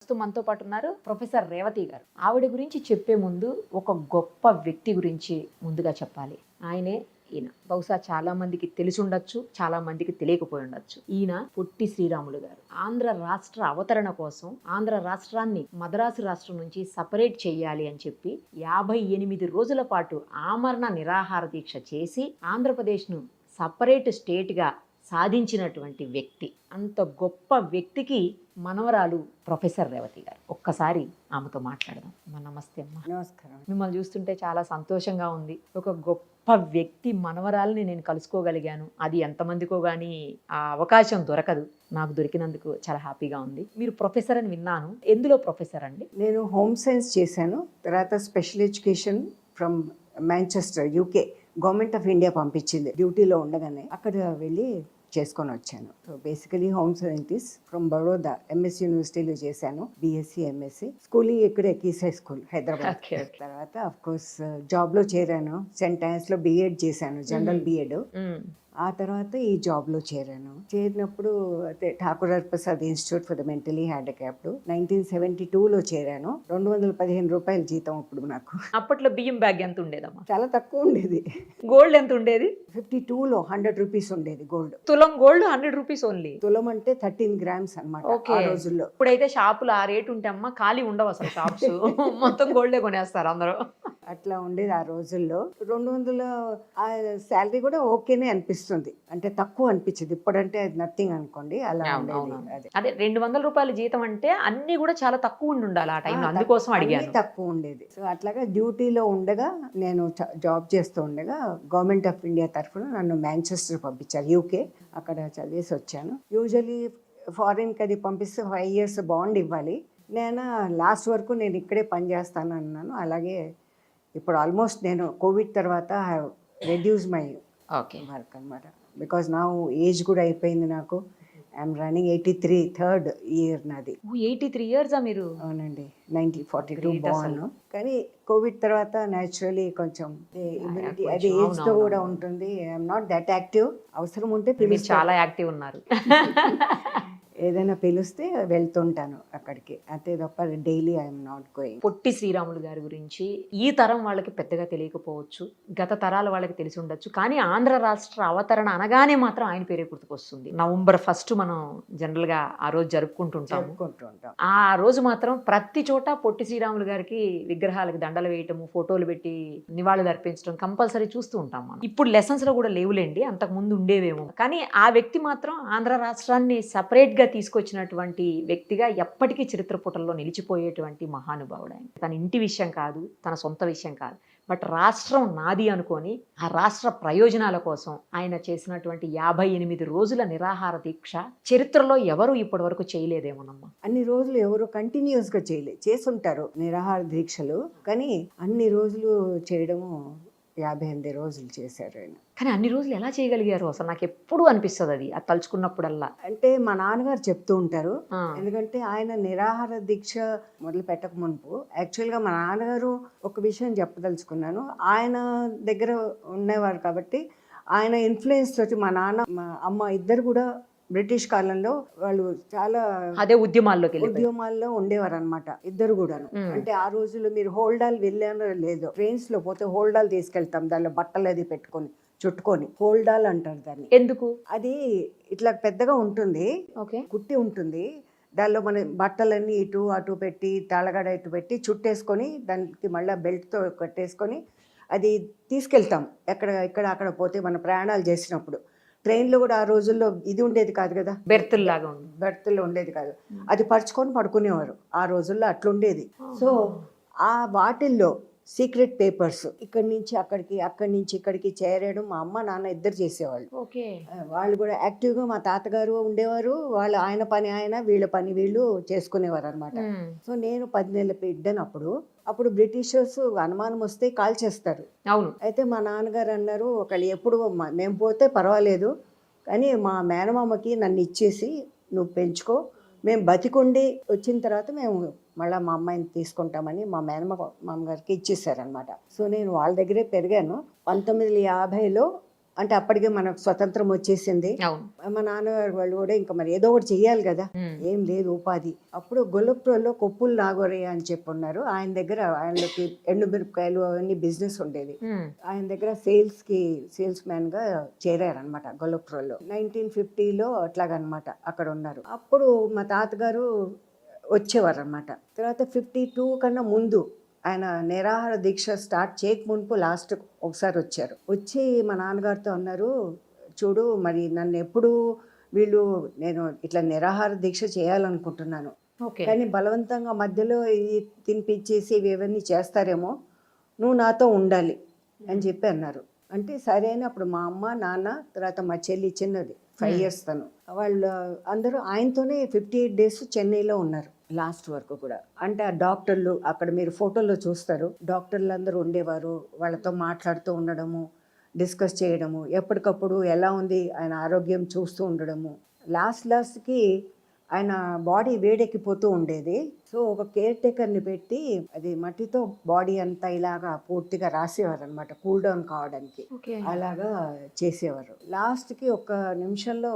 ప్రస్తుతం మనతో పాటు ఉన్నారు ప్రొఫెసర్ రేవతి గారు. ఆవిడ గురించి చెప్పే ముందు ఒక గొప్ప వ్యక్తి గురించి ముందుగా చెప్పాలి. ఆయనే ఈయన. బహుశా చాలా మందికి తెలిసి ఉండొచ్చు, చాలా మందికి తెలియకపోయి ఉండొచ్చు. ఈయన పొట్టి శ్రీరాములు గారు. ఆంధ్ర రాష్ట్ర అవతరణ కోసం ఆంధ్ర రాష్ట్రాన్ని మద్రాసు రాష్ట్రం నుంచి సపరేట్ చేయాలి అని చెప్పి 58 రోజుల పాటు ఆమరణ నిరాహార దీక్ష చేసి ఆంధ్రప్రదేశ్ను సపరేట్ స్టేట్గా సాధించినటువంటి వ్యక్తి. అంత గొప్ప వ్యక్తికి మనవరాలు ప్రొఫెసర్ రేవతి గారు. ఒక్కసారి ఆమెతో మాట్లాడదాం. నమస్తే అమ్మా. నమస్కారం. మిమ్మల్ని చూస్తుంటే చాలా సంతోషంగా ఉంది. ఒక గొప్ప వ్యక్తి మనవరాలని నేను కలుసుకోగలిగాను. అది ఎంతమందికో కానీ ఆ అవకాశం దొరకదు. నాకు దొరికినందుకు చాలా హ్యాపీగా ఉంది. మీరు ప్రొఫెసర్ అని విన్నాను. ఎందులో ప్రొఫెసర్ అండి? నేను హోమ్ సైన్స్ చేశాను. తర్వాత special education from Manchester, UK. Government of India పంపించింది డ్యూటీలో ఉండగానే. అక్కడ వెళ్ళి చేసుకొని వచ్చాను. So basically home scientist from Baroda. MS యూనివర్సిటీలో చేశాను, బిఎస్సి ఎంఎస్సి. స్కూలింగ్ ఇక్కడే కీసై స్కూల్, హైదరాబాద్. తర్వాత అఫ్ కోర్స్ జాబ్లో చేరాను. సెంట్ ఆన్స్లో బిఎడ్ చేశాను, జనరల్ బిఎడ్. ఆ తర్వాత ఈ జాబ్లో చేరాను. చేరినప్పుడు అయితే Thakur Hariprasad institute for the mentally handicapped 1972లో చేరాను. 215 రూపాయలు జీతం అప్పుడు నాకు. అప్పట్లో బియ్యం బ్యాగ్ ఎంత ఉండేదమ్మా? చాలా తక్కువ ఉండేది. గోల్డ్ ఎంత ఉండేది? 52లో 100 రూపీస్ ఉండేది గోల్డ్. తులం గోల్డ్ 100 రూపీస్ ఓన్లీ. తులం అంటే 13 గ్రామ్స్ అనమాట ఆ రోజుల్లో. ఇప్పుడైతే షాపులు ఆ రేటు ఉంటే అమ్మ ఖాళీ ఉండవు అసలు షాప్స్. మొత్తం గోల్డే కొనేస్తారు అందరూ. అట్లా ఉండేది ఆ రోజుల్లో. 200 ఆ శాలరీ కూడా ఓకేనే అనిపిస్తుంది, అంటే తక్కువ అనిపించింది. ఇప్పుడంటే అది నథింగ్ అనుకోండి, అలా ఉండేది. అదే 200 రూపాయల జీతం అంటే అన్ని కూడా చాలా తక్కువ ఉండాలి ఆ టైంలో, అందుకోసం అడిగాను. తక్కువ ఉండేది. సో అట్లాగా డ్యూటీలో ఉండగా నేను జాబ్ చేస్తూ ఉండగా గవర్నమెంట్ ఆఫ్ ఇండియా తరఫున నన్ను మాంచెస్టర్ పంపించారు, యూకే. అక్కడ చదివేసి వచ్చాను. యూజువలీ ఫారిన్కి అది పంపిస్తే 5 years బాండ్ ఇవ్వాలి. నేను లాస్ట్ వరకు నేను ఇక్కడే పనిచేస్తాను అన్నాను. అలాగే ఇప్పుడు ఆల్మోస్ట్ నేను కోవిడ్ తర్వాత I have reduce my work అనమాట. బికాజ్ నా ఏజ్ కూడా అయిపోయింది నాకు. ఐఎమ్ రన్నింగ్ 83 థర్డ్ ఇయర్ నాది. 83 years మీరు? అవునండి, 1942 బార్న్. కానీ కోవిడ్ తర్వాత న్యాచురలీ కొంచెం ఇమ్యూనిటీ అది ఏజ్తో కూడా ఉంటుంది. I'm not that active. అవసరం ఉంటే చాలా యాక్టివ్ ఉన్నారు. ఏదైనా పిలిస్తే వెళ్తుంటాను అక్కడికి, అంతే తప్ప daily I'm not going. Potti Sriramulu గారి గురించి ఈ తరం వాళ్ళకి పెద్దగా తెలియకపోవచ్చు, గత తరాల వాళ్ళకి తెలిసి ఉండొచ్చు. కానీ ఆంధ్ర రాష్ట్ర అవతరణ అనగానే మాత్రం ఆయన పేరే గుర్తుకొస్తుంది. November 1 మనం జనరల్ గా ఆ రోజు జరుపుకుంటుంటాం. ఆ రోజు మాత్రం ప్రతి చోట పొట్టి శ్రీరాములు గారికి విగ్రహాలకు దండలు వేయటము, ఫోటోలు పెట్టి నివాళులు అర్పించడం కంపల్సరీ చూస్తూ ఉంటాం మనం. ఇప్పుడు లెసన్స్ లో కూడా లేవులేండి, అంతకు ముందు ఉండేవేమో. కానీ ఆ వ్యక్తి మాత్రం ఆంధ్ర రాష్ట్రాన్ని సపరేట్ గా తీసుకొచ్చినటువంటి వ్యక్తిగా ఎప్పటికీ చరిత్ర పుటల్లో నిలిచిపోయేటువంటి మహానుభావుడు ఆయన. తన ఇంటి విషయం కాదు, తన సొంత విషయం కాదు, బట్ రాష్ట్రం నాది అనుకొని ఆ రాష్ట్ర ప్రయోజనాల కోసం ఆయన చేసినటువంటి 58 రోజుల నిరాహార దీక్ష చరిత్రలో ఎవరు ఇప్పటి వరకు చేయలేదేమోనమ్మా. అన్ని రోజులు ఎవరు కంటిన్యూస్గా చేసుంటారు నిరాహార దీక్షలు, కానీ అన్ని రోజులు చేయడము 58 రోజులు చేశారు ఆయన. కానీ అన్ని రోజులు ఎలా చేయగలిగారు అసలు? నాకు ఎప్పుడు అనిపిస్తుంది అది తలుచుకున్నప్పుడల్లా. అంటే మా నాన్నగారు చెప్తూ ఉంటారు. ఎందుకంటే ఆయన నిరాహార దీక్ష మొదలు పెట్టక మునుపు యాక్చువల్గా మా నాన్నగారు ఒక విషయం చెప్పదలుచుకున్నాను. ఆయన దగ్గర ఉండేవారు కాబట్టి ఆయన ఇన్ఫ్లుయెన్స్ తోటి మా నాన్న మా అమ్మ ఇద్దరు కూడా బ్రిటిష్ కాలంలో వాళ్ళు చాలా అదే ఉద్యమాల్లో ఉండేవారు అనమాట, ఇద్దరు కూడాను. అంటే ఆ రోజుల్లో మీరు హోల్డాల్ వెళ్ళానో లేదో, ట్రైన్స్ లో పోతే హోల్డాల్ తీసుకెళ్తాం, దానిలో బట్టలు అది పెట్టుకొని చుట్టుకొని హోల్డాల్ అంటారు దాన్ని. ఎందుకు? అది ఇట్లా పెద్దగా ఉంటుంది, కుట్టి ఉంటుంది. దానిలో మన బట్టలన్నీ ఇటు అటు పెట్టి తాళగడ ఇటు పెట్టి చుట్టేసుకొని దానికి మళ్ళీ బెల్ట్తో కట్టేసుకొని అది తీసుకెళ్తాం ఇక్కడ అక్కడ పోతే మన ప్రయాణాలు చేసినప్పుడు. ట్రైన్లో కూడా ఆ రోజుల్లో ఇది ఉండేది కాదు కదా, బెర్తుల్లో ఉండేది కాదు, అది పరుచుకొని పడుకునేవారు. ఆ రోజుల్లో అట్లుండేది. సో ఆ వాటిల్లో సీక్రెట్ పేపర్స్ ఇక్కడి నుంచి అక్కడికి, అక్కడి నుంచి ఇక్కడికి చేరడం మా అమ్మ నాన్న ఇద్దరు చేసేవాళ్ళు. వాళ్ళు కూడా యాక్టివ్గా మా తాతగారు ఉండేవారు. వాళ్ళు ఆయన పని ఆయన, వీళ్ళ పని వీళ్ళు చేసుకునేవారు అనమాట. సో నేను 10 నెలల బిడ్డనప్పుడు అప్పుడు బ్రిటిషర్స్ అనుమానం వస్తే కాల్ చేస్తారు. అవును. అయితే మా నాన్నగారు అన్నారు, ఒకళ్ళు ఎప్పుడు మేము పోతే పర్వాలేదు కానీ మా మేనమామకి నన్ను ఇచ్చేసి నువ్వు పెంచుకో, మేము బతికుండి వచ్చిన తర్వాత మేము మళ్ళీ మా అమ్మాయిని తీసుకుంటామని మా మామగారికి ఇచ్చేసారనమాట. సో నేను వాళ్ళ దగ్గరే పెరిగాను. 1950లో అంటే అప్పటికే మనకు స్వతంత్రం వచ్చేసింది. అవును. మా నాన్నగారు వాళ్ళు కూడా ఇంకా మరి ఏదో ఒకటి చెయ్యాలి కదా, ఉమ్. ఏం లేదు ఉపాధి. అప్పుడు గొల్లపురంలో కొప్పులు నాగోరయ్య అని చెప్పి ఉన్నారు. ఆయన దగ్గర ఆయనకి ఎండుమిరపకాయలు అవన్నీ బిజినెస్ ఉండేది. ఉమ్. ఆయన దగ్గర సేల్స్ మ్యాన్ గా చేరారనమాట గొల్లపురంలో. 1950లో అట్లాగనమాట అక్కడ ఉన్నారు. అప్పుడు మా తాతగారు వచ్చేవారు అనమాట. తర్వాత 52 కన్నా ముందు ఆయన నిరాహార దీక్ష స్టార్ట్ చేయక మునుపు లాస్ట్ ఒకసారి వచ్చారు. వచ్చి మా నాన్నగారితో అన్నారు, చూడు మరి నన్ను ఎప్పుడు వీళ్ళు నేను ఇట్లా నిరాహార దీక్ష చేయాలనుకుంటున్నాను, ఓకే. కానీ బలవంతంగా మధ్యలో ఇది తినిపించేసి ఇవన్నీ చేస్తారేమో, నువ్వు నాతో ఉండాలి అని చెప్పి అన్నారు. అంటే సరే అని అప్పుడు మా అమ్మ నాన్న తర్వాత మా చెల్లి చిన్నది 5 years తను, వాళ్ళు అందరూ ఆయనతోనే 58 days చెన్నైలో ఉన్నారు లాస్ట్ వరకు కూడా. అంటే ఆ డాక్టర్లు అక్కడ మీరు ఫోటోల్లో చూస్తారు, డాక్టర్లు అందరూ ఉండేవారు, వాళ్ళతో మాట్లాడుతూ ఉండడము, డిస్కస్ చేయడము, ఎప్పటికప్పుడు ఎలా ఉంది ఆయన ఆరోగ్యం చూస్తూ ఉండడము. లాస్ట్కి ఆయన బాడీ వేడెక్కిపోతూ ఉండేది. సో ఒక కేర్ టేకర్ని పెట్టి అది మట్టితో బాడీ అంతా ఇలాగా పూర్తిగా రాసేవారు అనమాట, కూల్ డౌన్ కావడానికి. ఓకే. అలాగా చేసేవారు. లాస్ట్కి ఒక్క నిమిషంలో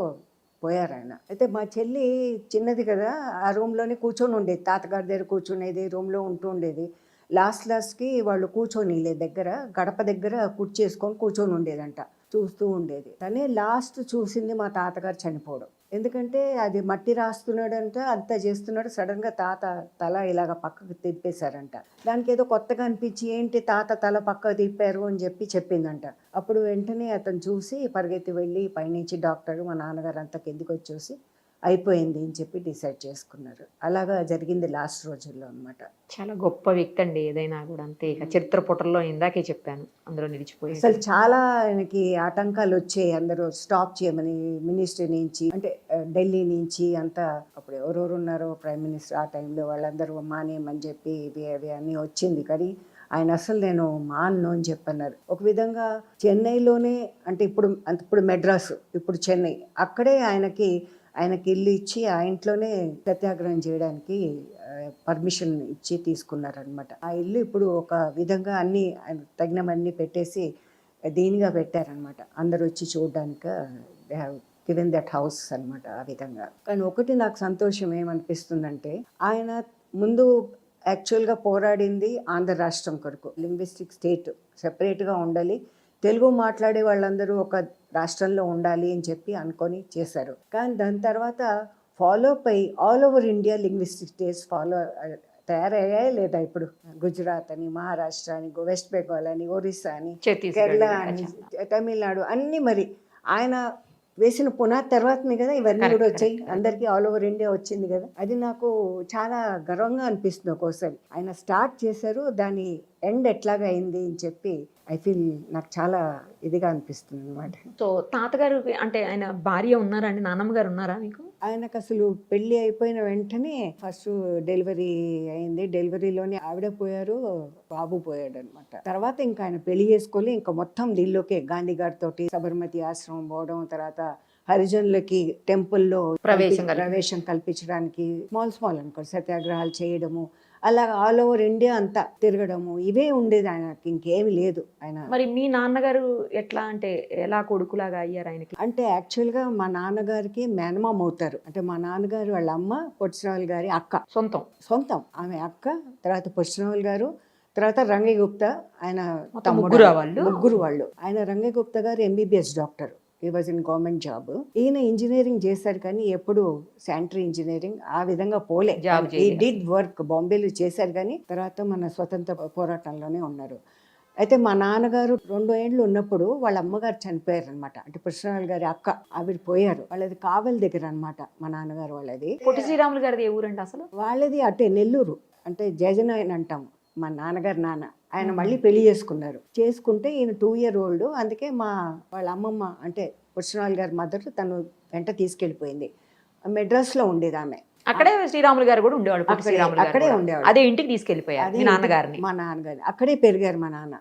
పోయారు ఆయన. అయితే మా చెల్లి చిన్నది కదా, ఆ రూమ్లోనే కూర్చొని ఉండేది, తాతగారి దగ్గర కూర్చునేది, రూమ్లో ఉంటూ ఉండేది. లాస్ట్కి వాళ్ళు కూర్చొని దగ్గర గడప దగ్గర కుర్చేసుకొని కూర్చొని ఉండేదంట, చూస్తూ ఉండేది. తనే లాస్ట్ చూసింది మా తాతగారు చనిపోవడం. ఎందుకంటే అది మట్టి రాస్తున్నాడంట, అంతా చేస్తున్నాడు, సడన్గా తాత తల ఇలాగ పక్కకు తిప్పేశారంట. దానికి ఏదో కొత్తగా అనిపించి ఏంటి తాత తల పక్కకు తిప్పారు అని చెప్పిందంట. అప్పుడు వెంటనే అతను చూసి పరిగెత్తి వెళ్ళి పైనుంచి డాక్టర్ మా నాన్నగారు అంతా కిందికి వచ్చేసి అయిపోయింది అని చెప్పి డిసైడ్ చేసుకున్నారు. అలాగా జరిగింది లాస్ట్ రోజుల్లో అనమాట. చాలా గొప్ప వ్యక్తి అండి, ఏదైనా కూడా అంతే. ఇక చరిత్ర పుటల్లో ఇందాకే చెప్పాను, అందులో నిలిచిపోయి. అసలు చాలా ఆయనకి ఆటంకాలు వచ్చాయి, అందరూ స్టాప్ చేయమని మినిస్ట్రీ నుంచి, అంటే ఢిల్లీ నుంచి అంతా. అప్పుడు ఎవరెవరు ఉన్నారో ప్రైమ్ మినిస్టర్ ఆ టైంలో, వాళ్ళందరూ మానేయమని చెప్పి ఇవి అన్నీ వచ్చింది. కానీ ఆయన అసలు నేను మాను అని చెప్పన్నారు. ఒక విధంగా చెన్నైలోనే, అంటే ఇప్పుడు మెడ్రాసు, ఇప్పుడు చెన్నై, అక్కడే ఆయనకి ఇల్లు ఇచ్చి ఆ ఇంట్లోనే సత్యాగ్రహం చేయడానికి పర్మిషన్ ఇచ్చి తీసుకున్నారనమాట. ఆ ఇల్లు ఇప్పుడు ఒక విధంగా అన్ని తగినవన్నీ పెట్టేసి దీనిగా పెట్టారనమాట, అందరూ వచ్చి చూడడానికి. They have given that house అనమాట ఆ విధంగా. కానీ ఒకటి నాకు సంతోషం ఏమనిపిస్తుందంటే, ఆయన ముందు యాక్చువల్గా పోరాడింది ఆంధ్ర రాష్ట్రం కొరకు, లింగ్విస్టిక్ స్టేట్ సెపరేట్గా ఉండాలి, తెలుగు మాట్లాడే వాళ్ళందరూ ఒక రాష్ట్రంలో ఉండాలి అని చెప్పి అనుకొని చేశారు. కానీ దాని తర్వాత ఫాలో అయి all over India linguistic states తయారయ్యాయి లేదా? ఇప్పుడు గుజరాత్ అని, మహారాష్ట్ర అని, వెస్ట్ బెంగాల్ అని, ఒరిస్సా అని, కేరళ అని, తమిళనాడు అన్నీ. మరి ఆయన వేసిన పునాది తర్వాతనే కదా ఇవన్నీ కూడా వచ్చాయి, అందరికీ ఆల్ ఓవర్ ఇండియా వచ్చింది కదా. అది నాకు చాలా గర్వంగా అనిపిస్తుంది ఒక్కోసారి. ఆయన స్టార్ట్ చేశారు, దాని ఎండ్ ఎట్లాగా అయింది అని చెప్పి ఐ ఫీల్ నాకు చాలా ఇదిగా అనిపిస్తుంది అనమాట. సో తాతగారు అంటే ఆయన భార్య ఉన్నారా అండి, నాన్నమ్మ గారు ఉన్నారా మీకు? ఆయనకు అసలు పెళ్లి అయిపోయిన వెంటనే ఫస్ట్ డెలివరీ అయింది, డెలివరీలోనే ఆవిడ పోయారు, బాబు పోయాడు అనమాట. తర్వాత ఇంకా ఆయన పెళ్లి చేసుకోలే, ఇంకా మొత్తం దీనిలోకే గాంధీ గారితో సబర్మతి ఆశ్రమం పోవడం, తర్వాత హరిజనులకి టెంపుల్లో ప్రవేశం కల్పించడానికి స్మాల్ అనుకో సత్యాగ్రహాలు చేయడము, అలా ఆల్ ఓవర్ ఇండియా అంతా తిరగడము, ఇవే ఉండేది ఆయనకి, ఇంకేమి లేదు ఆయన. మరి మీ నాన్నగారు ఎట్లా, అంటే ఎలా కొడుకులాగా అయ్యారు ఆయనకి? అంటే యాక్చువల్గా మా నాన్నగారికి మేనమామ అవుతారు. అంటే మా నాన్నగారు వాళ్ళ అమ్మ పొట్టిశ్రావళి గారి అక్క, సొంతం ఆమె అక్క. తర్వాత పొట్టిశ్రావళి గారు, తర్వాత రంగయ్య గుప్తా ఆయన తమ్ముడు, ముగ్గురు వాళ్ళు. ఆయన రంగయ్య గుప్తా గారు MBBS డాక్టర్, ఈ వాజ్ ఇన్ గవర్నమెంట్ జాబ్. ఈయన ఇంజనీరింగ్ చేశారు కానీ ఎప్పుడు శానిటరీ ఇంజనీరింగ్ ఆ విధంగా పోలే, ఈ డిడ్ వర్క్ బాంబేలో చేశారు కానీ తర్వాత మన స్వతంత్ర పోరాటంలోనే ఉన్నారు. అయితే మా నాన్నగారు 2 ఏళ్ళు ఉన్నప్పుడు వాళ్ళ అమ్మగారు చనిపోయారు అనమాట, అంటే కృష్ణరాజు గారి అక్క, ఆవిడ పోయారు. వాళ్ళది కావలి దగ్గర అనమాట మా నాన్నగారు వాళ్ళది. పొట్టి శ్రీరాములు గారిది ఏ ఊరండి అసలు? వాళ్ళది అటే నెల్లూరు, అంటే జయజనాయన్ అంటాం మా నాన్నగారు నాన్న. ఆయన మళ్ళీ పెళ్లి చేసుకుంటే ఈయన 2 year old. అందుకే వాళ్ళ అమ్మమ్మ అంటే కృష్ణరాజు గారి మదర్ తను వెంట తీసుకెళ్ళిపోయింది. మెడ్రాస్లో ఉండేది ఆమె. అక్కడే శ్రీరాములు గారు కూడా ఉండేవాడు, అక్కడే ఉండేవాడు. అదే ఇంటికి తీసుకెళ్లిపోయారు మా నాన్నగారిని అక్కడే పెరిగారు మా నాన్న.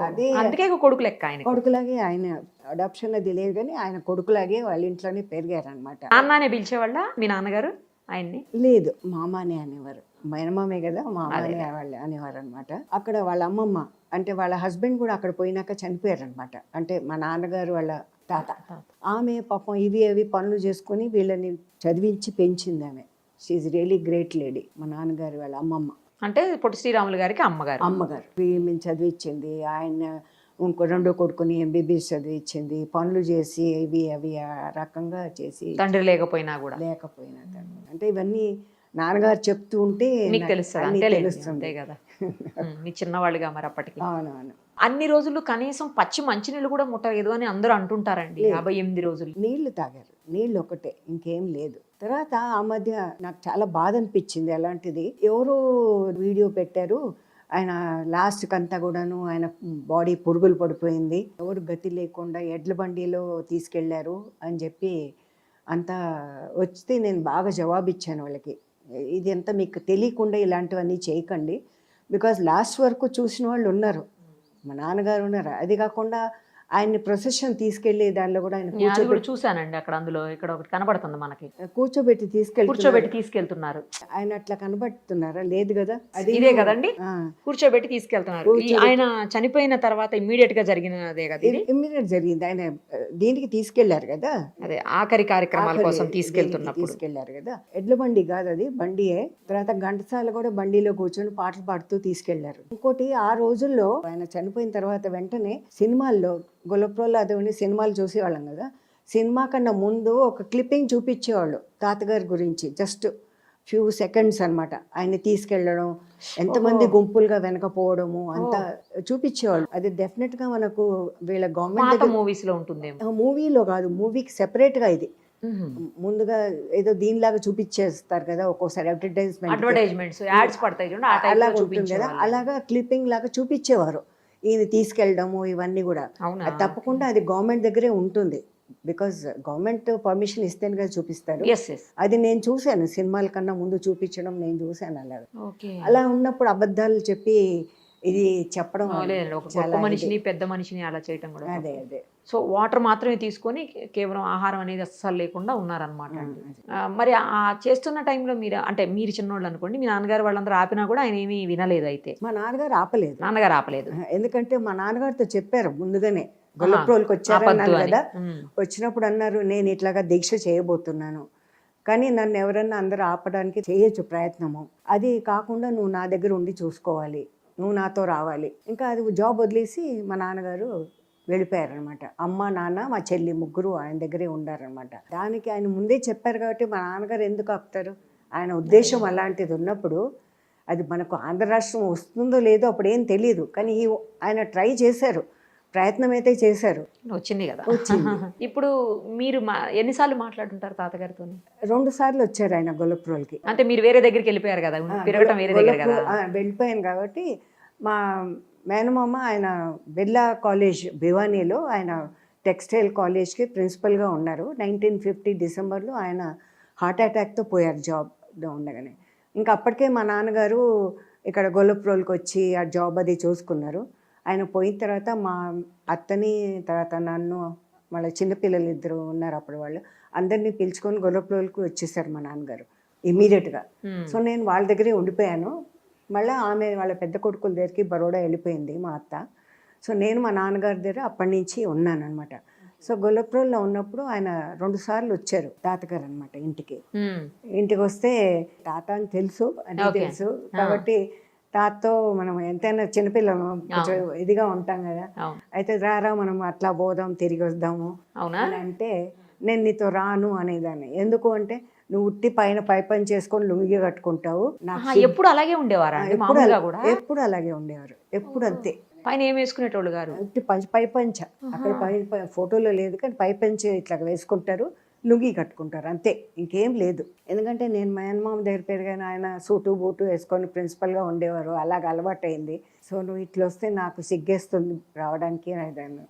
అదే అందుకే కొడుకు లెక్క, ఆయన కొడుకులాగే, ఆయన అడాప్షన్ అది లేదు కానీ ఆయన కొడుకులాగే వాళ్ళ ఇంట్లోనే పెరిగారు అనమాట. నాన్ననే పిలిచేవాళ్ళ మీ నాన్నగారు ఆయన్ని? లేదు, మామానే అనేవారు. మేనమామే కదా మా అమ్మ వాళ్ళు అనేవారు అనమాట. అక్కడ వాళ్ళ అమ్మమ్మ అంటే వాళ్ళ హస్బెండ్ కూడా అక్కడ పోయినాక చనిపోయారు అనమాట. అంటే మా నాన్నగారు వాళ్ళ తాత. ఆమె పాపం ఇవి అవి పనులు చేసుకొని వీళ్ళని చదివించి పెంచింది ఆమె. She really great lady. మా నాన్నగారు వాళ్ళ అమ్మమ్మ అంటే పొట్టి శ్రీరాములు గారికి అమ్మగారు. వీళ్ళని చదివించింది. ఆయన ఇంకో రెండో కొడుకుని ఎంబీబీఎస్ చదివించింది. పనులు చేసి ఇవి అవి ఆ రకంగా చేసి తండ్రి లేకపోయినా కూడా అంటే ఇవన్నీ నాన్నగారు చెప్తూ ఉంటే మీకు తెలుస్తుంది. అన్నీ అంతే తెలుస్తుంది. అంతే కదా. మీ చిన్నవాళ్ళుగా మరి అప్పటికి అవునవును. అన్ని రోజులు కనీసం పచ్చి మంచినీళ్ళు కూడా ముట్టలేదు అని అందరూ అంటుంటారండి. 58 రోజులు నీళ్లు తాగారు. నీళ్ళు ఒకటే, ఇంకేం లేదు. తర్వాత ఆ మధ్య నాకు చాలా బాధ అనిపించింది. అలాంటిది ఎవరో వీడియో పెట్టారు, ఆయన లాస్ట్కి అంతా కూడాను ఆయన బాడీ పురుగులు పడిపోయింది, ఎవరు గతి లేకుండా ఎడ్ల బండిలో తీసుకెళ్లారు అని చెప్పి అంతా వస్తే నేను బాగా జవాబిచ్చాను వాళ్ళకి. ఇది అంతా మీకు తెలియకుండా ఇలాంటివన్నీ చేయకండి, బికాజ్ లాస్ట్ వరకు చూసిన వాళ్ళు ఉన్నారు, మా నాన్నగారు ఉన్నారు. అది కాకుండా ఆయన్ని ప్రొసెషన్ తీసుకెళ్లి దానిలో కూడా ఆయన చూసానండి. అక్కడ అందులో ఇక్కడ ఒకటి కనబడుతుంది మనకి, కూర్చోబెట్టి తీసుకెళ్తున్నారు. ఆయన అట్లా కనబడుతున్నారా? లేదు కదా, అది ఇదే కదండి, కూర్చోబెట్టి తీసుకెళ్తున్నారు. ఆయన చనిపోయిన తర్వాత ఇమ్మీడియట్ గా జరిగినదే కదా ఇది. ఇమ్మీడియట్ జరిగింది. ఆయన దీనికి తీసుకెళ్లారు కదా, అదే ఆఖరి కార్యక్రమాల కోసం తీసుకెళ్లారు కదా. ఎడ్ల బండి కాదు అది, బండియే. తర్వాత ఘంటసాల కూడా బండిలో కూర్చొని పాటలు పాడుతూ తీసుకెళ్లారు. ఇంకోటి, ఆ రోజుల్లో ఆయన చనిపోయిన తర్వాత వెంటనే సినిమాల్లో గొల్లప్రోలు అదే సినిమాలు చూసేవాళ్ళం కదా, సినిమా కన్నా ముందు ఒక క్లిప్పింగ్ చూపించేవాళ్ళు తాతగారి గురించి. జస్ట్ ఫ్యూ సెకండ్స్ అనమాట. ఆయన్ని తీసుకెళ్ళడం, ఎంతమంది గుంపులుగా వెనకపోవడము అంతా చూపించేవాళ్ళు. అది డెఫినెట్ గా మనకు వీళ్ళ గవర్నమెంట్ మూవీస్ లో ఉంటుంది. మూవీలో కాదు, మూవీకి సెపరేట్ గా ఇది ముందుగా ఏదో దీనిలాగా చూపించేస్తారు కదా ఒక్కోసారి, అడ్వర్టైజ్మెంట్స్ యాడ్స్ పడతాయి అలా ఉంటుంది కదా, అలాగా క్లిప్పింగ్ లాగా చూపించేవారు ఈయన తీసుకెళ్ళడము ఇవన్నీ కూడా. తప్పకుండా అది గవర్నమెంట్ దగ్గరే ఉంటుంది, బికాజ్ గవర్నమెంట్ పర్మిషన్ ఇస్తేనే కదా చూపిస్తారు. అది నేను చూశాను, సినిమాల కన్నా ముందు చూపించడం నేను చూశాను. అలా ఉన్నప్పుడు అబద్ధాలు చెప్పి ఇది చెప్పడం, మనిషిని పెద్ద మనిషిని అలా చేయటం కూడా. అదే సో వాటర్ మాత్రమే తీసుకొని కేవలం ఆహారం అనేది అస్సలు లేకుండా ఉన్నారనమాట. మరి ఆ చేస్తున్న టైంలో మీరు, అంటే మీరు చిన్నోళ్ళు అనుకోండి, మీ నాన్నగారు వాళ్ళందరూ ఆపినా కూడా ఆయన ఏమీ వినలేదు. అయితే మా నాన్నగారు ఆపలేదు. ఎందుకంటే మా నాన్నగారితో చెప్పారు ముందుగానే, గొల్లప్రోలుకి వచ్చారన్నారు కదా, వచ్చినప్పుడు అన్నారు నేను ఇట్లాగా దీక్ష చేయబోతున్నాను, కానీ నన్ను ఎవరన్నా అందరూ ఆపడానికి చేయొచ్చు ప్రయత్నము, అది కాకుండా నువ్వు నా దగ్గర ఉండి చూసుకోవాలి, నువ్వు నాతో రావాలి. ఇంకా అది జాబ్ వదిలేసి మా నాన్నగారు వెళ్ళిపోయారనమాట. అమ్మ, నాన్న, మా చెల్లి ముగ్గురు ఆయన దగ్గరే ఉండారనమాట. దానికి ఆయన ముందే చెప్పారు కాబట్టి మా నాన్నగారు ఎందుకు ఆపుతారు? ఆయన ఉద్దేశం అలాంటిది ఉన్నప్పుడు, అది మనకు ఆంధ్ర రాష్ట్రం వస్తుందో లేదో అప్పుడు ఏం తెలియదు, కానీ ఆయన ట్రై చేశారు, ప్రయత్నం అయితే చేశారు, వచ్చింది కదా. ఇప్పుడు మీరు ఎన్నిసార్లు మాట్లాడుతుంటారు తాతగారితో? 2 సార్లు వచ్చారు ఆయన గొల్లప్రోలుకి. అంటే మీరు వేరే దగ్గరికి వెళ్ళిపోయారు కదా, వెళ్ళిపోయాను కాబట్టి మా మేనమామ ఆయన బిర్లా కాలేజ్ భివానీలో ఆయన టెక్స్టైల్ కాలేజ్కి ప్రిన్సిపల్గా ఉన్నారు. 1950 డిసెంబర్లో ఆయన హార్ట్ అటాక్తో పోయారు జాబ్లో ఉండగానే. ఇంకా అప్పటికే మా నాన్నగారు ఇక్కడ గొల్లప్రోలుకి వచ్చి ఆ జాబ్ అది చూసుకున్నారు. ఆయన పోయిన తర్వాత మా అత్తని, తర్వాత నన్ను, వాళ్ళ చిన్నపిల్లలు 2 ఉన్నారు అప్పుడు, వాళ్ళు అందరినీ పిలుచుకొని గొల్లప్రోలుకి వచ్చేసారు మా నాన్నగారు ఇమ్మీడియట్గా. సో నేను వాళ్ళ దగ్గరే ఉండిపోయాను. మళ్ళీ ఆమె వాళ్ళ పెద్ద కొడుకుల దగ్గరికి బరోడా వెళ్ళిపోయింది మా అత్త. సో నేను మా నాన్నగారి దగ్గర అప్పటి నుంచి ఉన్నాను అనమాట. సో గొల్లప్రోలులో ఉన్నప్పుడు ఆయన 2 సార్లు వచ్చారు తాతగారు అనమాట ఇంటికి వస్తే, తాత అని తెలుసు, అన్నీ తెలుసు కాబట్టి తాతతో మనం ఎంతైనా చిన్నపిల్లలు కొంచెం ఇదిగా ఉంటాం కదా, అయితే రారా మనం అట్లా పోదాం, తిరిగి వద్దాము అని అంటే, నేను నీతో రాను అనేదాన్ని. ఎందుకు అంటే, నువ్వు ఉట్టి పైన పైపని చేసుకొని లుంగి కట్టుకుంటావు. ఎప్పుడు అలాగే ఉండేవారు? ఎప్పుడు అలాగే ఉండేవారు, ఎప్పుడు అంతే. పైన ఏం వేసుకునేటోళ్ళు గారు? ఉట్టి పైపంచ, అక్కడ పైన ఫోటోలో లేదు కానీ పైపంచ ఇట్లా వేసుకుంటారు, లుంగి కట్టుకుంటారు, అంతే, ఇంకేం లేదు. ఎందుకంటే నేను మేనమామ దగ్గర పెరిగాను, ఆయన సూటు బూటు వేసుకొని ప్రిన్సిపల్గా ఉండేవారు, అలాగ అలవాటైంది. సో నువ్వు ఇట్లా వస్తే నాకు సిగ్గేస్తుంది రావడానికి అనేదాన్ని.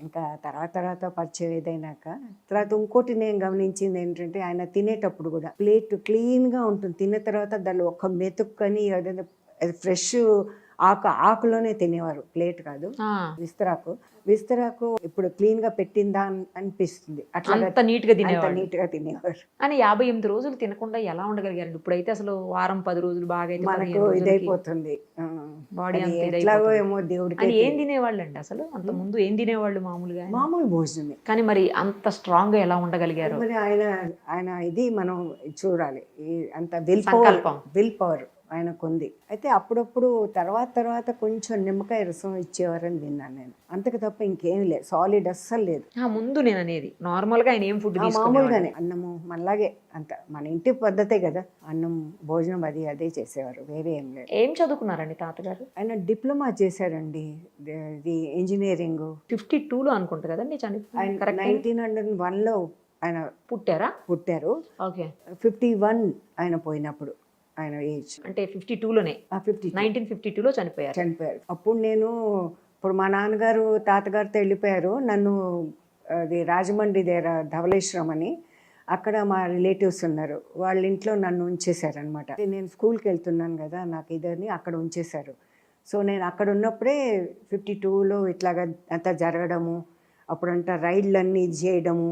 ఇంకా తర్వాత పరిచయం ఏదైనాక తర్వాత ఇంకోటి నేను గమనించింది ఏంటంటే, ఆయన తినేటప్పుడు కూడా ప్లేట్ క్లీన్గా ఉంటుంది, తిన్న తర్వాత దానిలో ఒక్క మెతుక్కని అది ఫ్రెష్ ఆకులోనే తినేవారు, ప్లేట్ కాదు, విస్తరాకు ఇప్పుడు క్లీన్ గా పెట్టిందా అనిపిస్తుంది, అట్లా అంత నీట్ గా అంత తినేవాళ్ళు నీట్ గా తినేవారు. అని 58 రోజులు తినకుండా ఎలా ఉండగలిగారండి? ఇప్పుడైతే అసలు వారం 10 రోజులు బాగా అయితే మనకు 15 రోజులకి ఇదైపోతుంది, బాడీ అది అంత ఎట్లాగో ఇదైపోతుంది. ఏమో దేవుడికి. అని ఏం తినేవాళ్ళు అండి అసలు? అంత ముందు ఏం తినేవాళ్ళు మామూలుగా? మామూలు భోజనమే. కానీ మరి అంత స్ట్రాంగ్ గా ఎలా ఉండగలిగారు? మరి ఆయన ఇది మనం చూడాలి, అంత సంకల్పం. విల్ పవర్ ఆయనకుంది. అయితే అప్పుడప్పుడు తర్వాత కొంచెం నిమ్మకాయ రసం ఇచ్చేవారని విన్నాను నేను, అంతకు తప్ప ఇంకేం లేదు, సాలిడ్ అస్సలు లేదు. ముందు నేను అనేది నార్మల్ గా ఆయన ఏం ఫుడ్ మామూలుగానే అన్నము మనలాగే, అంత మన ఇంటి పద్ధతే కదా, అన్నం భోజనం అదే చేసేవారు, వేరే ఏం లేదు. ఏం చదువుకున్నారండి తాతగారు? ఆయన డిప్లొమా చేశారండి, ఇది ఇంజనీరింగ్. 52లో అనుకుంటా కదండి చనిపోయారు. ఆయన 1901లో ఆయన పుట్టారు. ఓకే. 51 ఆయన పోయినప్పుడు ఆయన ఏజ్, అంటే 52లోనే 1952లో చనిపోయారు. అప్పుడు ఇప్పుడు మా నాన్నగారు తాతగారితో వెళ్ళిపోయారు, నన్ను అది రాజమండ్రి దగ్గర ధవళేశ్వరం అని, అక్కడ మా రిలేటివ్స్ ఉన్నారు, వాళ్ళ ఇంట్లో నన్ను ఉంచేశారనమాట. నేను స్కూల్కి వెళ్తున్నాను కదా, నాకు ఇదని అక్కడ ఉంచేశారు. సో నేను అక్కడ ఉన్నప్పుడే 52లో ఇట్లాగా అంతా జరగడము, అప్పుడంతా రైళ్ళన్నీ ఇది చేయడము,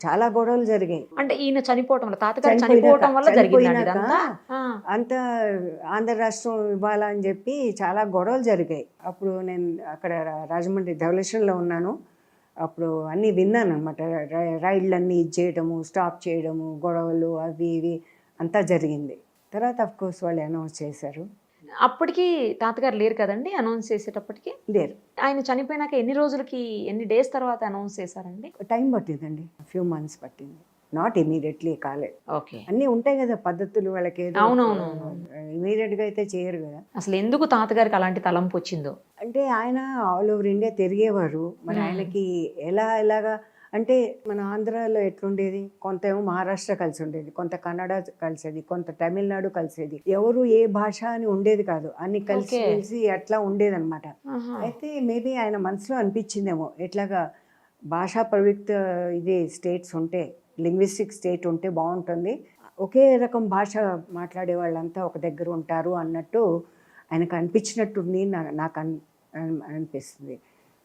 చాలా గొడవలు జరిగాయి. అంటే ఈయన చనిపోవటం వల్ల, తాతగారు చనిపోవటం వల్ల జరిగిందండి అంత ఆంధ్ర రాష్ట్రం ఇవ్వాలని చెప్పి చాలా గొడవలు జరిగాయి. అప్పుడు నేను అక్కడ రాజమండ్రి ధవళేశ్వరంలో ఉన్నాను, అప్పుడు అన్నీ విన్నాను అనమాట, రైళ్ళన్నీ ఇది చేయడము, స్టాప్ చేయడము, గొడవలు అవి ఇవి అంతా జరిగింది. తర్వాత అఫ్కోర్స్ వాళ్ళు అనౌన్స్ చేశారు. అప్పటికి తాతగారు లేరు కదండి అనౌన్స్ చేసేటప్పటికి? లేరు. ఆయన చనిపోయినాక ఎన్ని డేస్ తర్వాత అనౌన్స్ చేశారండి? టైం పట్టిందండి, ఫ్యూ మంత్స్ పట్టింది, నాట్ ఇమీడియట్లీ కాలేదు. ఓకే. అన్నీ ఉంటాయి కదా పద్ధతులు వాళ్ళకి, అవునవును, ఇమీడియట్ గా అయితే చేయరు కదా. అసలు ఎందుకు తాతగారికి అలాంటి తలంపు వచ్చిందో? అంటే ఆయన ఆల్ ఓవర్ ఇండియా తిరిగేవారు, మరి ఆయనకి ఎలాగా అంటే మన ఆంధ్రాలో ఎట్లుండేది, కొంత ఏమో మహారాష్ట్ర కలిసి ఉండేది, కొంత కన్నడ కలిసేది, కొంత తమిళనాడు కలిసేది, ఎవరు ఏ భాష అని ఉండేది కాదు, అన్ని కలిసి అట్లా ఉండేదన్నమాట. అయితే మేబీ ఆయన మనసులో అనిపించిందేమో, ఎట్లాగా భాషా ప్రయుక్త ఇది స్టేట్స్ ఉంటే, లింగ్విస్టిక్ స్టేట్ ఉంటే బాగుంటుంది, ఒకే రకం భాష మాట్లాడే వాళ్ళంతా ఒక దగ్గర ఉంటారు అన్నట్టు ఆయనకు అనిపించినట్టుంది, నాకు అనిపిస్తుంది.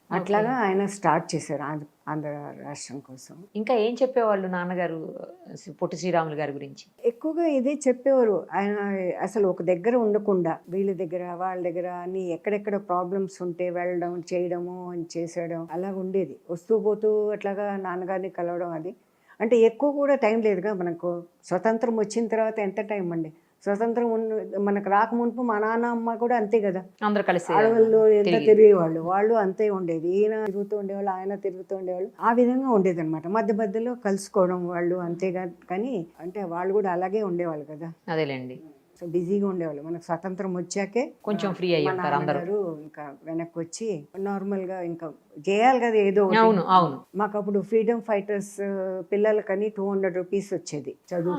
అట్లాగా ఆయన స్టార్ట్ చేశారు ఆంధ్ర రాష్ట్రం కోసం. ఇంకా ఏం చెప్పేవాళ్ళు నాన్నగారు పొట్టి శ్రీరాములు గారి గురించి? ఎక్కువగా ఇదే చెప్పేవారు, ఆయన అసలు ఒక దగ్గర ఉండకుండా వీళ్ళ దగ్గర వాళ్ళ దగ్గర అని ఎక్కడెక్కడ ప్రాబ్లమ్స్ ఉంటే వెళ్ళడం చేయడము అని చేసేయడం అలా ఉండేది, వస్తూ పోతూ అట్లాగా నాన్నగారిని కలవడం. అది అంటే ఎక్కువ కూడా టైం లేదుగా, మనకు స్వతంత్రం వచ్చిన తర్వాత ఎంత టైం అండి, స్వతంత్రం మనకు రాకముందు మా నాన్న అమ్మ కూడా అంతే కదా, అందరూ కలిసి అడవుల్లో ఎంత తిరిగేవాళ్ళు, వాళ్ళు అంతే ఉండేది, ఈయన తిరుగుతూ ఉండేవాళ్ళు, ఆయన తిరుగుతూ ఉండేవాళ్ళు, ఆ విధంగా ఉండేది అనమాట. మధ్యలో కలుసుకోవడం వాళ్ళు అంతేగా, కానీ అంటే వాళ్ళు కూడా అలాగే ఉండేవాళ్ళు కదా. అదేలేండి, సో బిజీగా ఉండేవాళ్ళు. మనకు స్వతంత్రం వచ్చాకే కొంచెం ఫ్రీ అయ్యారు అందరూ, ఇంకా వెనక్కి వచ్చి నార్మల్ గా ఇంకా చేయాలి కదా ఏదో. అవును, మాకు అప్పుడు ఫ్రీడమ్ ఫైటర్స్ పిల్లలకని 200 రూపీస్ వచ్చేది చదువు,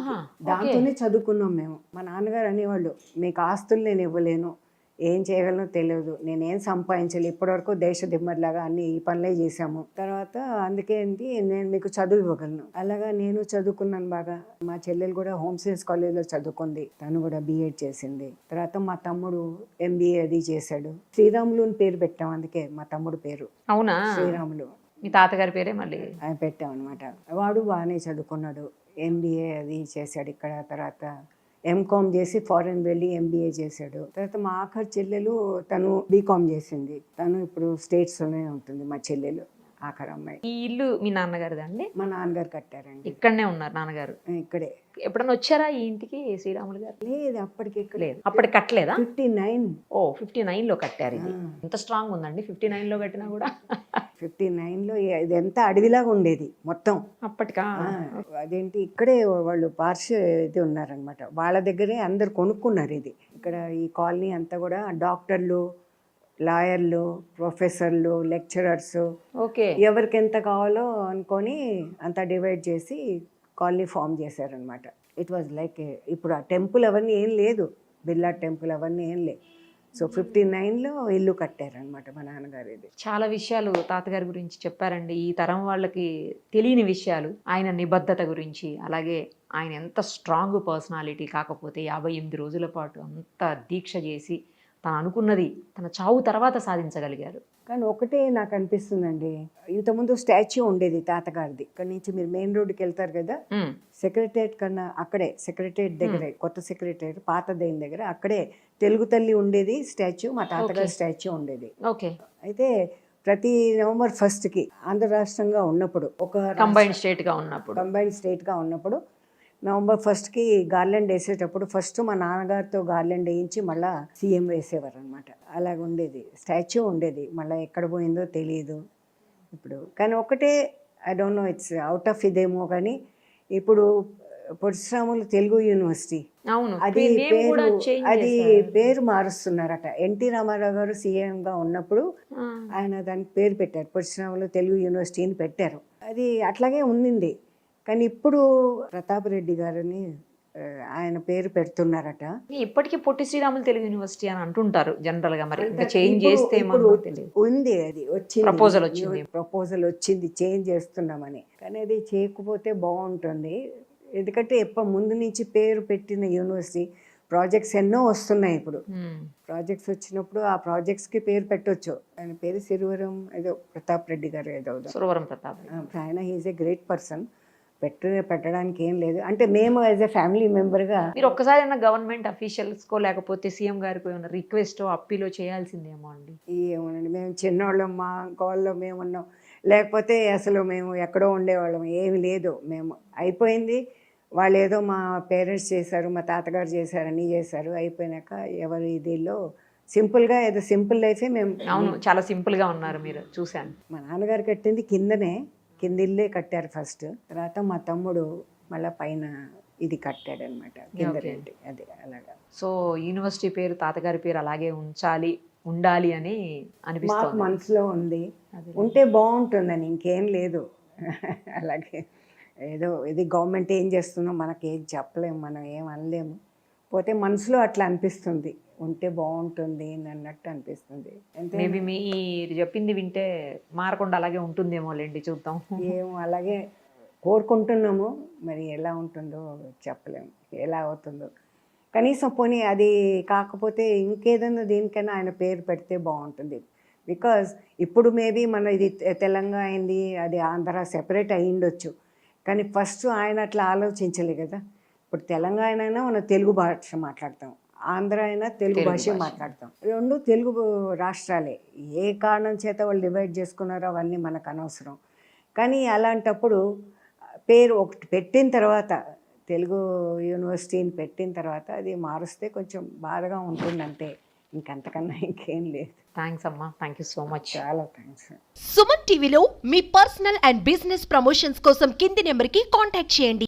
దాంతోనే చదువుకున్నాం మేము. మా నాన్నగారు అనేవాళ్ళు, మీకు ఆస్తులు నేను ఇవ్వలేను, ఏం చేయగలనో తెలియదు, నేనేం సంపాదించాలి, ఇప్పటివరకు దేశ దిమ్మర్లాగా అన్ని ఈ పనులే చేశాము, తర్వాత అందుకే ఏంటి నేను మీకు చదువు ఇవ్వగలను. అలాగా నేను చదువుకున్నాను బాగా. మా చెల్లెలు కూడా హోమ్ సైన్స్ కాలేజ్లో చదువుకుంది, తను కూడా బిఎడ్ చేసింది. తర్వాత మా తమ్ముడు ఎంబీఏ అది చేశాడు. శ్రీరాములు అని పేరు పెట్టాం, అందుకే మా తమ్ముడు పేరు. అవునా? శ్రీరాములు మీ తాతగారి పేరే మళ్ళీ పెట్టాం అనమాట. వాడు బాగానే చదువుకున్నాడు, ఎంబీఏ అది చేశాడు ఇక్కడ. తర్వాత ఎంకామ్ చేసి ఫారెన్ వెళ్ళి ఎంబీఏ చేశాడు. తర్వాత మా ఆఖరి చెల్లెలు తను బీకామ్ చేసింది, తను ఇప్పుడు స్టేట్స్లోనే ఉంటుంది మా చెల్లెలు, ఆఖరి అమ్మాయి. ఈ ఇల్లు మీ నాన్నగారిదా అండి? మా నాన్నగారు కట్టారండి. ఇక్కడనే ఉన్నారు నాన్నగారు? ఇక్కడే. ఎప్పుడన్నా వచ్చారా ఈ ఇంటికి శ్రీరాములు గారు? లేదు, అప్పటికి లేదు, అప్పటికి కట్టలేదా? 59. 59లో కట్టారు. ఇది ఎంత స్ట్రాంగ్ ఉందండి 59లో కట్టినా కూడా. 59లో ఇది ఎంత అడవిలాగా ఉండేది మొత్తం అప్పటికా. అదేంటి ఇక్కడే వాళ్ళు ఇది ఉన్నారనమాట, వాళ్ళ దగ్గరే అందరు కొనుక్కున్నారు ఇది. ఇక్కడ ఈ కాలనీ అంతా కూడా డాక్టర్లు, లాయర్లు, ప్రొఫెసర్లు, లెక్చరర్స్, ఓకే, ఎవరికి ఎంత కావాలో అనుకొని అంతా డివైడ్ చేసి కాలనీ ఫామ్ చేశారనమాట. ఇట్ వాజ్ లైక్ ఇప్పుడు ఆ టెంపుల్ అవన్నీ ఏం లేదు, బిర్లా టెంపుల్ అవన్నీ ఏం లేదు. సో 59లో ఇల్లు కట్టారనమాట మా నాన్నగారు. ఇది చాలా విషయాలు తాతగారి గురించి చెప్పారండి. ఈ తరం వాళ్ళకి తెలియని విషయాలు, ఆయన నిబద్ధత గురించి, అలాగే ఆయన ఎంత స్ట్రాంగ్ పర్సనాలిటీ, కాకపోతే 58 రోజుల పాటు అంత దీక్ష చేసి తను అనుకున్నది తన చావు తర్వాత సాధించగలిగారు. కానీ ఒకటే నాకు అనిపిస్తుందండి, ఇంతకుముందు స్టాచ్యూ ఉండేది తాతగారిది. ఇక్కడ నుంచి మీరు మెయిన్ రోడ్డుకి వెళ్తారు కదా, ఉమ్, సెక్రటరియట్ కన్నా అక్కడే, సెక్రటరియట్ దగ్గరే, కొత్త సెక్రటరియట్ పాతదైన దగ్గర అక్కడే తెలుగు తల్లి ఉండేది స్టాచ్యూ, మా తాతగారి స్టాచ్యూ ఉండేది. ఓకే. అయితే ప్రతి నవంబర్ 1కి ఆంధ్ర రాష్ట్రంగా ఉన్నప్పుడు, ఒక కంబైన్డ్ స్టేట్గా ఉన్నప్పుడు, కంబైన్డ్ స్టేట్గా ఉన్నప్పుడు నవంబర్ 1కి గార్లెండ్ వేసేటప్పుడు ఫస్ట్ మా నాన్నగారితో గార్లెండ్ వేయించి మళ్ళీ సీఎం వేసేవారు అనమాట. అలాగ ఉండేది, స్టాచ్యూ ఉండేది. మళ్ళీ ఎక్కడ పోయిందో తెలియదు ఇప్పుడు. కానీ ఒకటే, I don't know, it's out of ఇదేమో, కానీ ఇప్పుడు పొట్టిశ్రాములు తెలుగు యూనివర్సిటీ అవును, అది name కూడా పేరు, change అది చేశారు. పేరు మారుస్తున్నారట. ఎన్టీ రామారావు గారు సీఎంగా ఉన్నప్పుడు ఆ, ఆయన దానికి పేరు పెట్టారు, పొట్టిశ్రాములు తెలుగు యూనివర్సిటీని పెట్టారు. అది అట్లాగే ఉండింది. కానీ ఇప్పుడు ప్రతాప్ రెడ్డి గారిని ఆయన పేరు పెడుతున్నారట. ఇప్పటికీ పొట్టి శ్రీరాములు తెలుగు యూనివర్సిటీ అని అంటుంటారు జనరల్ గా. మరి ఇంకా చేంజ్ ఇప్పుడు- చేస్తే ఇప్పుడు తెలియదు. ఉంది, అది వచ్చింది, Proposal వచ్చింది. ప్రపోజల్ వచ్చింది, చేంజ్ చేస్తున్నామని. కానీ అది చేయకపోతే బాగుంటుంది. ఎందుకంటే ముందు నుంచి పేరు పెట్టిన యూనివర్సిటీ, ప్రాజెక్ట్స్ ఎన్నో వస్తున్నాయి ఇప్పుడు. ఉమ్, ప్రాజెక్ట్స్ వచ్చినప్పుడు ఆ ప్రాజెక్ట్స్కి పేరు పెట్టొచ్చు. ఆయన పేరు సిరివరం ఏదో ప్రతాప్ రెడ్డి గారు ఏదో. సురవరం ప్రతాప్. ఆయన హీజ్ ఏ గ్రేట్ పర్సన్. పెట్టడానికి ఏం లేదు. అంటే మేము యాజ్ ఎ ఫ్యామిలీ మెంబర్గా మీరు ఒక్కసారి గవర్నమెంట్ అఫీషియల్స్కో లేకపోతే సీఎం గారికి ఏమైనా రిక్వెస్ట్ అప్పీలో చేయాల్సిందేమో అండి. ఏమోనండి, మేము చిన్నవాళ్ళం, మా కాల్లో మేము ఉన్నాం, లేకపోతే అసలు మేము ఎక్కడో ఉండేవాళ్ళం. ఏమి లేదు, మేము అయిపోయింది. వాళ్ళు ఏదో మా పేరెంట్స్ చేశారు, మా తాతగారు చేశారు, అన్నీ చేశారు. అయిపోయినాక ఎవరి ఇదిలో సింపుల్గా ఏదో సింపుల్ లైఫే మేము. అవును, చాలా సింపుల్ గా ఉన్నారు మీరు, చూశాను. మా నాన్నగారు కట్టింది కింద ఇల్లే కట్టారు ఫస్ట్. తర్వాత మా తమ్ముడు మళ్ళీ పైన ఇది కట్టాడనమాట, కింద రెంట్. అది అలాగా. సో యూనివర్సిటీ పేరు తాతగారి పేరు అలాగే ఉండాలి అని మాకు అనిపిస్తుంది. మనసులో ఉంది, ఉంటే బాగుంటుందని, ఇంకేం లేదు. అలాగే ఏదో ఇది గవర్నమెంట్ ఏం చేస్తుందో మనకేం చెప్పలేము, మనం ఏం అనలేము. పోతే మనసులో అట్లా అనిపిస్తుంది, ఉంటే బాగుంటుంది అన్నట్టు అనిపిస్తుంది. మేబీ మీరు చెప్పింది వింటే మారకుండా అలాగే ఉంటుందేమో లేండి, చూద్దాం. ఏమో అలాగే కోరుకుంటున్నాము, మరి ఎలా ఉంటుందో చెప్పలేము, ఎలా అవుతుందో. కనీసం పోనీ అది కాకపోతే ఇంకేదైనా దేనికైనా ఆయన పేరు పెడితే బాగుంటుంది. బికాజ్ ఇప్పుడు మేబీ మన ఇది తెలంగాణ అయింది, అది ఆంధ్ర సెపరేట్ అయ్యిండొచ్చు. కానీ ఫస్ట్ ఆయన అట్లా ఆలోచించలే కదా. ఇప్పుడు తెలంగాణ అయినా మనం తెలుగు భాష మాట్లాడతాం, ఆంధ్ర అయినా తెలుగు భాష మాట్లాడతాం. రెండు తెలుగు రాష్ట్రాలే. ఏ కారణం చేత వాళ్ళు డివైడ్ చేసుకున్నారో అవన్నీ మనకు అనవసరం. కానీ అలాంటప్పుడు పేరు ఒకటి పెట్టిన తర్వాత, తెలుగు యూనివర్సిటీని పెట్టిన తర్వాత అది మారుస్తే కొంచెం బాధగా ఉంటుందంటే, ఇంకంతకన్నా ఇంకేం లేదు. థ్యాంక్స్ అమ్మా, థ్యాంక్ యూ సో మచ్. చాలా థ్యాంక్స్. సుమన్ టీవీలో మీ పర్సనల్ అండ్ బిజినెస్ ప్రమోషన్స్ కోసం కింది నెంబర్కి కాంటాక్ట్ చేయండి.